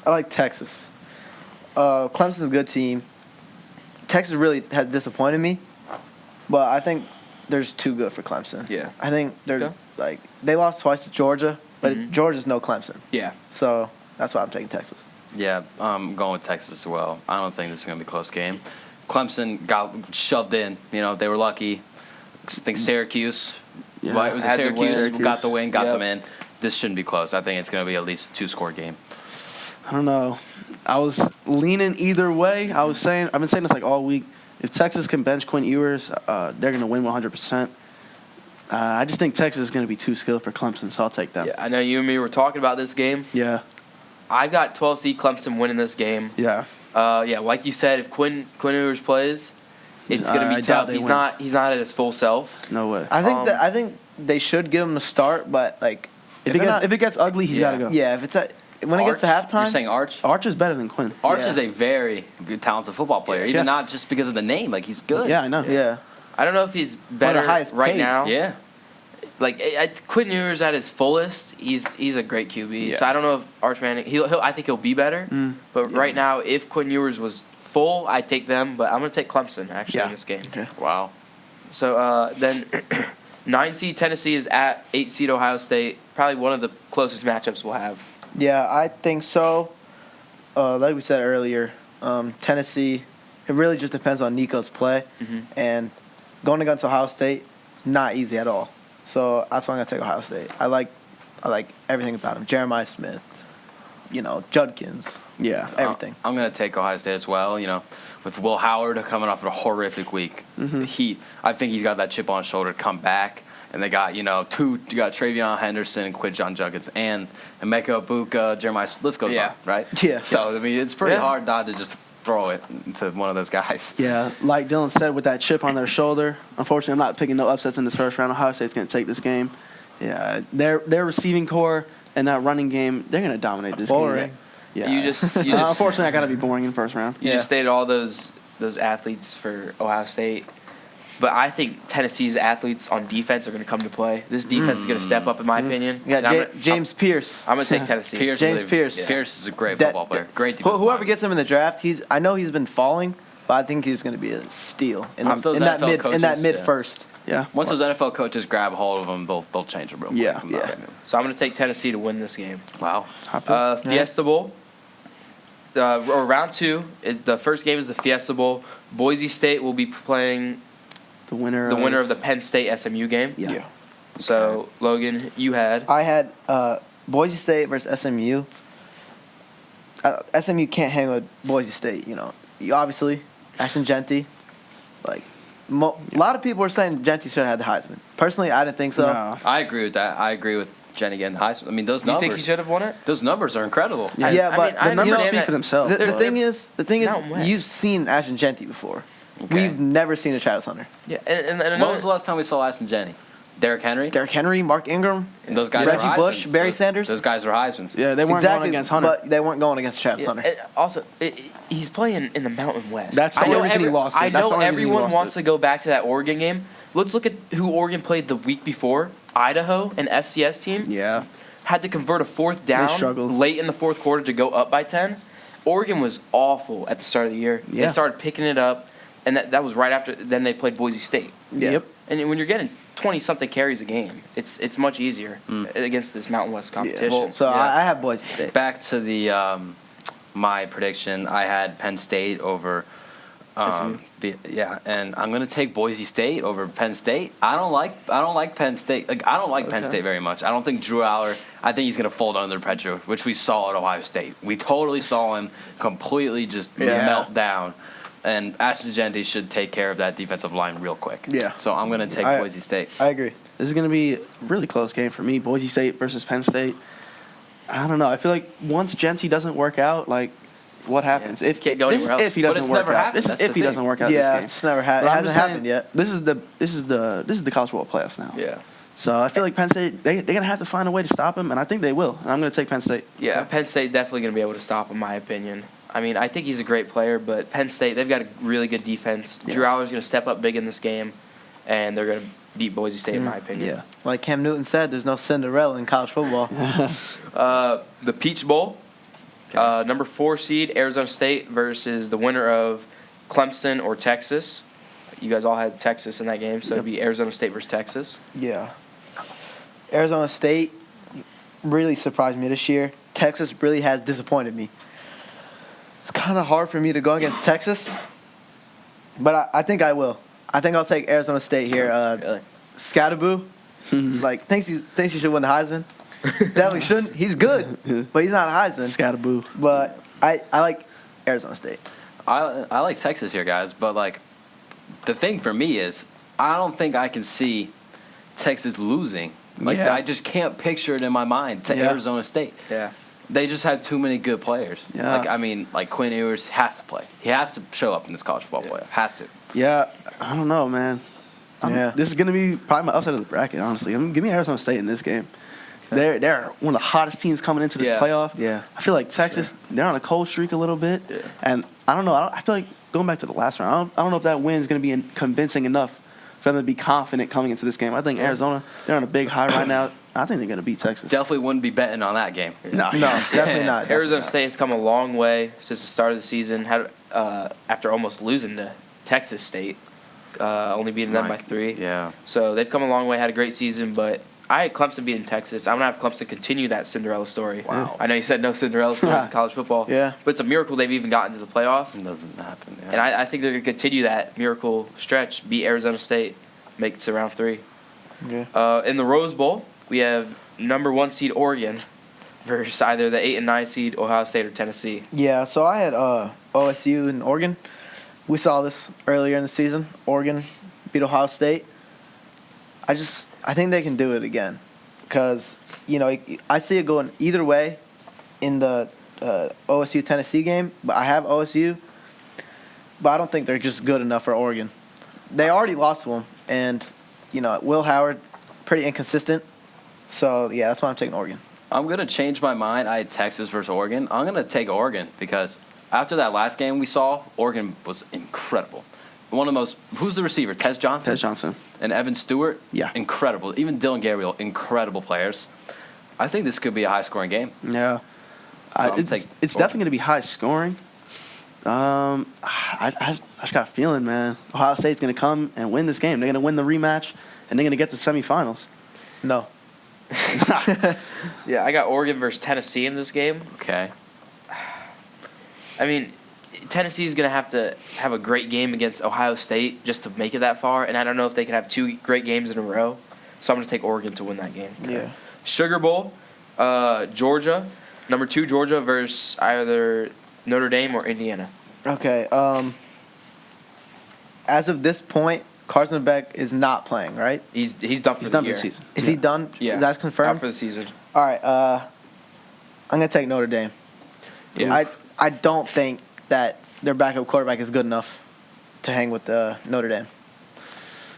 like Texas. Clemson's a good team. Texas really has disappointed me, but I think they're just too good for Clemson. Yeah. I think they're Okay. they lost twice to Georgia, but Georgia's no Clemson. Yeah. So that's why I'm taking Texas. Yeah, I'm going with Texas as well. I don't think this is gonna be a close game. Clemson got shoved in. They were lucky. I think Syracuse. Yeah. Right, was it Had the win. Syracuse? Got the win, got Yep. them in. This shouldn't be close. I think it's going to be at least a 2-score game. I don't know. I was leaning either way. I've been saying this like all week. If Texas can bench Quinn Ewers, they're gonna win 100%. I just think Texas is gonna be too skilled for Clemson, so I'll take them. Yeah, I know you and me were talking about this game. Yeah. I got 12 seed Clemson winning this game. Yeah. Like you said, if Quinn Ewers plays, it's going to I be doubt tough. they He's win. not at his full self. No way. I think they should give him the start, but like If it gets ugly, he's got to go. yeah, if it's when it gets to Arch? halftime, You're saying Arch? Arch is better than Quinn. Arch Yeah. is a very good, talented football player. Even not just because of the name. Like, he's good. Yeah, I know. yeah. I don't know if he's One of better the highest right paid. now. Yeah. Like Quinn Ewers at his fullest, he's a great QB. Yeah. So I don't know if Arch Manning I think he'll be better. But right now, if Quinn Ewers was full, I'd take them. But I'm gonna take Clemson actually in this game. Okay. Wow. So then 9 seed Tennessee is at 8 seed Ohio State. Probably one of the closest matchups we'll have. Yeah, I think so. Like we said earlier, Tennessee, it really just depends on Nico's play. And going against Ohio State, it's not easy at all. So that's why I'm going to take Ohio State. I like everything about him. Jeremiah Smith, Judkins, Yeah. everything. I'm going to take Ohio State as well. With Will Howard coming off of a horrific week. The Heat, I think he's got that chip on his shoulder to come back. And they got, you got Travion Henderson and Quidjon Judkins and Emeka Ibuka, Jeremiah Smith goes on, right? Yeah. So, it's pretty hard not to just throw it to one of those guys. Yeah, like Dylan said, with that chip on their shoulder. Unfortunately, I'm not picking no upsets in this first round. Ohio State's going to take this game. Yeah, their receiving core and that running game, they're going to dominate this Boring. game. Yeah. You just Unfortunately, I got to be boring in first round. You just stated all those athletes for Ohio State. But I think Tennessee's athletes on defense are going to come to play. This defense is going to step up, in my opinion. Yeah, And I'm gonna- James Pierce. I'm going to take Tennessee. Pierce is a great football player. Great defensive Whoever lineman. gets him in the draft, I know he's been falling, but I think he's going to be a steal in, Once those in that NFL mid coaches, first. Yeah. Once those NFL coaches grab hold of him, they'll change him real quick. Yeah, in my yeah. opinion. So I'm going to take Tennessee to win this game. Wow. Fiesta Bowl. Or round 2. The first game is the Fiesta Bowl. Boise State will be playing The winner of the Penn State SMU game. Yeah. So, Logan, you had. I had Boise State versus SMU. SMU can't hang with Boise State, Obviously, Ashton Genty. Like, a lot of people were saying Genty should have had the Heisman. Personally, I didn't think so. No. I agree with that. I agree with Jenny getting the Heisman. I mean, those You numbers. think he should have won it? Those numbers are incredible. Yeah, but I The numbers understand speak that. for themselves. The but- thing is, Mountain West. you've seen Ashton Genty before. Okay. We've never seen a Travis Hunter. Yeah, and When was the last time we saw Ashton Jenny? Derrick Henry? Derrick Henry, Mark Ingram, And those guys Reggie are Bush, Heismans. Barry Those- Sanders. Those guys are Heismans. Yeah, they weren't going against Hunter. but they weren't going against Travis Hunter. Also, he's playing in the Mountain West. That's the I know only reason he lost it. I That's the know only reason he everyone lost wants it. to go back to that Oregon game. Let's look at who Oregon played the week before. Idaho, an FCS team, Yeah. had to convert a fourth down struggled. late in the fourth quarter to go up by 10. Oregon was awful at the start of the year. Yeah. They started picking it up, and that was right after. Then they played Boise State. Yep. And when you're getting 20-something carries a game, it's much easier against this Mountain West competition. Well, So Yeah. I have Boise State. Back to the my prediction. I had Penn State over. And I'm gonna take Boise State over Penn State. I don't like Penn State. I don't like Penn Okay. State very much. I don't think Drew Aller. I think he's gonna fold under pressure, which we saw at Ohio State. We totally saw him completely just melt down. And Ashton Genty should take care of that defensive line real quick. Yeah. So I'm gonna take Boise State. I agree. This is going to be a really close game for me. Boise State versus Penn State. I don't know. I feel like once Genty doesn't work out, like, what happens? If can't go anywhere else. If he But doesn't it's work never out. happened. This is That's if the he thing. doesn't work out Yeah, this game. it's never But I'm it hasn't just saying, happened yet. This is the college football playoffs now. Yeah. So I feel like Penn State they're gonna have to find a way to stop him, and I think they will. And I'm gonna take Penn State. Yeah, Penn State definitely going to be able to stop him, in my opinion. I mean, I think he's a great player, but Penn State, they've got a really good defense. Yeah. Drew Aller's going to step up big in this game, and they're going to beat Boise State, in my opinion. Yeah. Like Cam Newton said, there's no Cinderella in college football. The Peach Bowl, number 4 seed, Arizona State versus the winner of Clemson or Texas. You guys all had Texas in that game, so it'd be Arizona State versus Texas. Yeah. Arizona State really surprised me this year. Texas really has disappointed me. It's kind of hard for me to go against Texas, but I think I will. I think I'll take Arizona State here. Really? Scatterboo, thinks he should win the Heisman. Definitely shouldn't. He's good, but he's not a Heisman. Scatterboo. But I like Arizona State. I like Texas here, guys, but like the thing for me is I don't think I can see Texas losing. Like Yeah. I just can't picture it in my mind to Yeah. Arizona State. Yeah. They just have too many good players. Yeah. Like Quinn Ewers has to play. He has to show up in this college football playoff. Has to. Yeah, I don't know, man. Yeah. This is gonna be probably my upset of the bracket, honestly. Give me Arizona State in this game. They're one of the hottest teams coming into this Yeah. playoff. Yeah. I feel like Texas, they're on a cold streak a little bit. Yeah. And I don't know. I feel like going back to the last round, I don't know if that win is going to be convincing enough for them to be confident coming into this game. I think Arizona, they're on a big high right now. I think they're going to beat Texas. Definitely wouldn't be betting on that game. No, No, definitely not. Arizona State has come a long way since the start of the season. After almost losing to Texas State, only beating them by 3. Yeah. So they've come a long way, had a great season, but I had Clemson beating Texas. I'm going to have Clemson continue that Cinderella story. Wow. I know you said no Cinderella stories in college football. Yeah. But it's a miracle they've even gotten to the playoffs. It doesn't happen. Yeah. And I think they're going to continue that miracle stretch, beat Arizona State, make it to round 3. Yeah. In the Rose Bowl, we have number 1 seed Oregon versus either the 8 and 9 seed Ohio State or Tennessee. Yeah, so I had OSU and Oregon. We saw this earlier in the season. Oregon beat Ohio State. I think they can do it again, because I see it going either way in the OSU Tennessee game. But I have OSU but I don't think they're just good enough for Oregon. They already lost to them, and Will Howard, pretty inconsistent. So yeah, that's why I'm taking Oregon. I'm gonna change my mind. I had Texas versus Oregon. I'm gonna take Oregon because after that last game we saw, Oregon was incredible. One of the most. Who's the receiver? Tez Johnson. Tez Johnson. And Evan Stewart. Yeah. Incredible. Even Dylan Gabriel, incredible players. I think this could be a high-scoring game. Yeah. It's definitely going to be high scoring. I just got a feeling, man. Ohio State's going to come and win this game. They're going to win the rematch, and they're going to get to semifinals. No. Yeah, I got Oregon versus Tennessee in this game. Okay. I mean, Tennessee's going to have a great game against Ohio State just to make it that far, and I don't know if they can have 2 great games in a row. So I'm going to take Oregon to win that game. Yeah. Sugar Bowl, Georgia, number 2 Georgia versus either Notre Dame or Indiana. Okay. As of this point, Carson Beck is not playing, right? He's done for He's the done for year. the season. Is he done? Yeah. That's confirmed? Out for the season. All right. I'm going to take Notre Dame. Yeah. I don't think that their backup quarterback is good enough to hang with Notre Dame.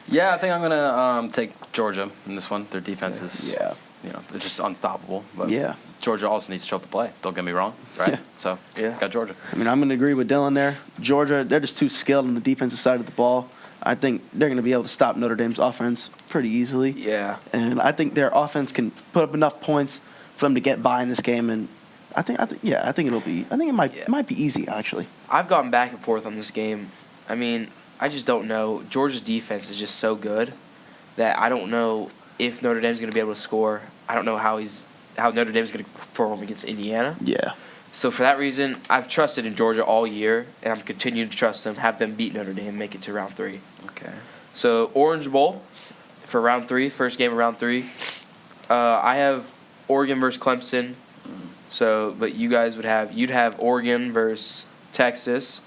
Yeah, I think I'm gonna take Georgia in this one. Their defense is, they're just unstoppable. But Yeah. Georgia also needs to show up to play. Don't get me wrong, right? Yeah. So Yeah. got Georgia. I mean, I'm going to agree with Dylan there. Georgia, they're just too skilled on the defensive side of the ball. I think they're going to be able to stop Notre Dame's offense pretty easily. Yeah. And I think their offense can put up enough points for them to get by in this game. And I think it might be easy, actually. I've gone back and forth on this game. I mean, I just don't know. Georgia's defense is just so good that I don't know if Notre Dame's going to be able to score. I don't know how Notre Dame's going to perform against Indiana. Yeah. So for that reason, I've trusted in Georgia all year, and I'm continuing to trust them, have them beat Notre Dame, and make it to round 3. Okay. So Orange Bowl for round 3, first game of round 3. I have Oregon versus Clemson. So, but you'd have Oregon versus Texas,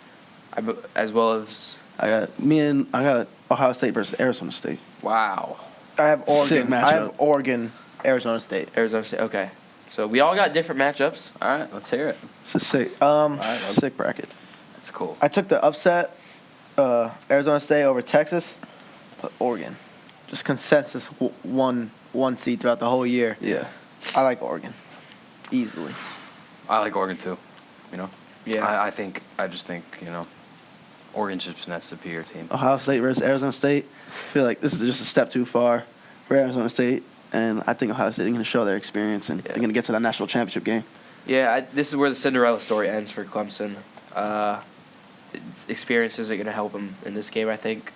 as well as I got Ohio State versus Arizona State. Wow. I have Sick Oregon. matchup. I have Oregon, Arizona State. Arizona State. Okay, so we all got different matchups. All right, let's hear it. It's a sick, sick bracket. That's cool. I took the upset, Arizona State over Texas, but Oregon. Just consensus one seed throughout the whole year. Yeah. I like Oregon. Easily. I like Oregon too. Yeah. I just think Oregon's just that superior team. Ohio State versus Arizona State. I feel like this is just a step too far for Arizona State, and I think Ohio State is going to show their experience, and they're going to get to that national championship game. Yeah, this is where the Cinderella story ends for Clemson. Experience isn't going to help them in this game, I think.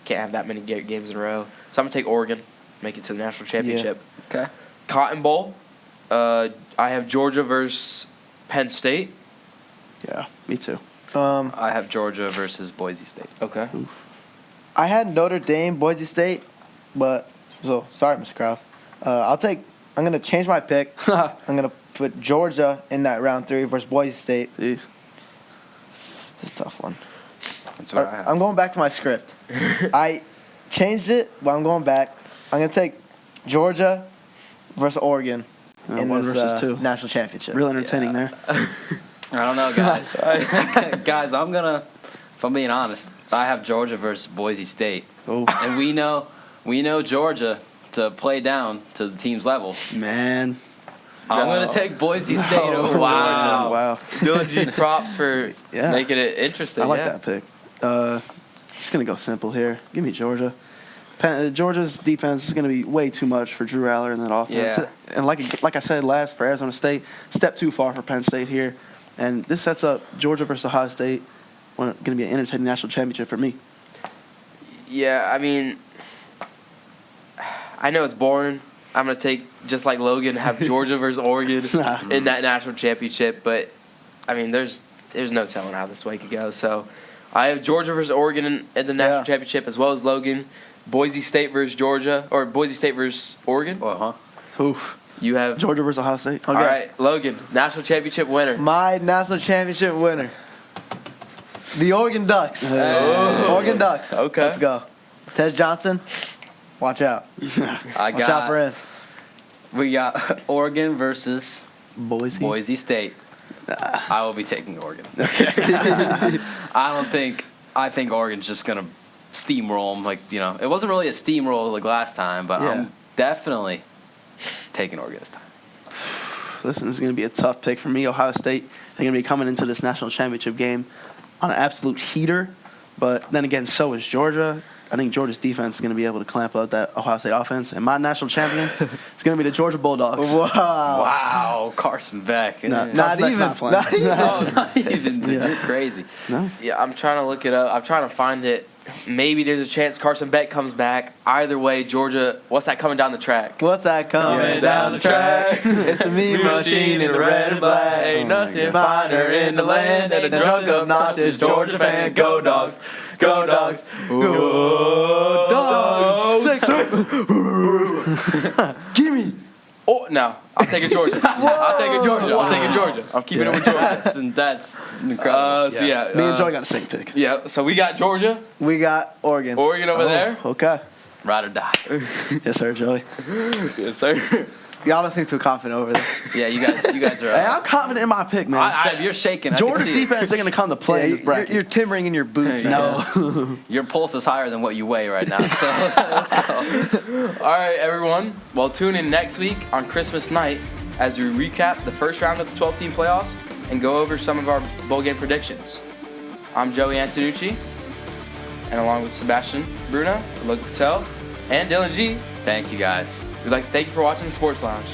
Can't have that many games in a row. So I'm going to take Oregon, make it to the national championship. Okay. Cotton Bowl, I have Georgia versus Penn State. Yeah, me too. I have Georgia versus Boise State. Okay. I had Notre Dame, Boise State, but sorry, Mr. Krause. I'm gonna change my pick. I'm gonna put Georgia in that round 3 versus Boise State. Jeez. It's a tough one. That's what I have. I'm going back to my script. I changed it, but I'm going back. I'm gonna take Georgia versus Oregon in one this versus 2. national championship. Real entertaining there. I don't know, guys. Guys, if I'm being honest, I have Georgia versus Boise State. Oh, And we know Georgia to play down to the team's level. man. I'm going to take Boise State over wow. Wow. Good props for Yeah. making it interesting. I like yeah. that pick. Just going to go simple here. Give me Georgia. Georgia's defense is going to be way too much for Drew Aller in that offense. Yeah. And like I said last for Arizona State, step too far for Penn State here. And this sets up Georgia versus Ohio State. Going to be an entertaining national championship for me. Yeah, I mean, I know it's boring. I'm going to take, just like Logan, have Georgia versus Oregon in that national championship. But, I mean, there's no telling how this way could go. So, I have Georgia versus Oregon in the national championship, as well as Logan. Boise State versus Georgia, or Boise State versus Oregon. Oof. You have Georgia versus Ohio State. All right, Logan, national championship winner. My national championship winner. The Oregon Ducks. Oh. Oregon Ducks. Okay. Let's go. Tez Johnson, watch out. Watch out for him. We got Oregon versus Boise. State. I will be taking Oregon. I don't think I think Oregon's just gonna steamroll them. Like, it wasn't really a steamroll like last time, but I'm definitely taking Oregon this time. Listen, this is going to be a tough pick for me. Ohio State, they're going to be coming into this national championship game on an absolute heater. But then again, so is Georgia. I think Georgia's defense is going to be able to clamp out that Ohio State offense. And my national champion is going to be the Georgia Bulldogs. Wow, Carson Beck. Not even. Not even. You're crazy. No? Yeah, I'm trying to look it up. I'm trying to find it. Maybe there's a chance Carson Beck comes back. Either way, Georgia, what's that coming down the track? What's that coming down the track? It's the mean machine in the red and black. Ain't nothing finer in the land than a drunk, obnoxious Georgia fan. Go Dogs. Go Dogs. Go Dogs. Gimme! Oh, no. I'm taking Georgia. I'm taking Georgia. I'm taking Georgia. I'm keeping it with Georgia. That's incredible. Me and Joey got the same pick. Yeah, so we got Georgia. We got Oregon. Oregon over there. Okay. Ride or die. Yes, sir, Joey. Yes, sir. Y'all don't seem too confident over there. Yeah, you guys are. Hey, I'm confident in my pick, man. Seb, you're shaking. Georgia's I can see defense, they're going to come to play in this bracket. You're timbering in your boots. Hey, right no. now. Your pulse is higher than what you weigh right now. So let's go. All right, everyone. Well, tune in next week on Christmas night as we recap the first round of the 12-team playoffs and go over some of our bowl game predictions. I'm Joey Antonucci, and along with Sebastian Bruna, Logan Patel, and Dylan G. Thank you guys. We'd like to thank you for watching the Sports Lounge.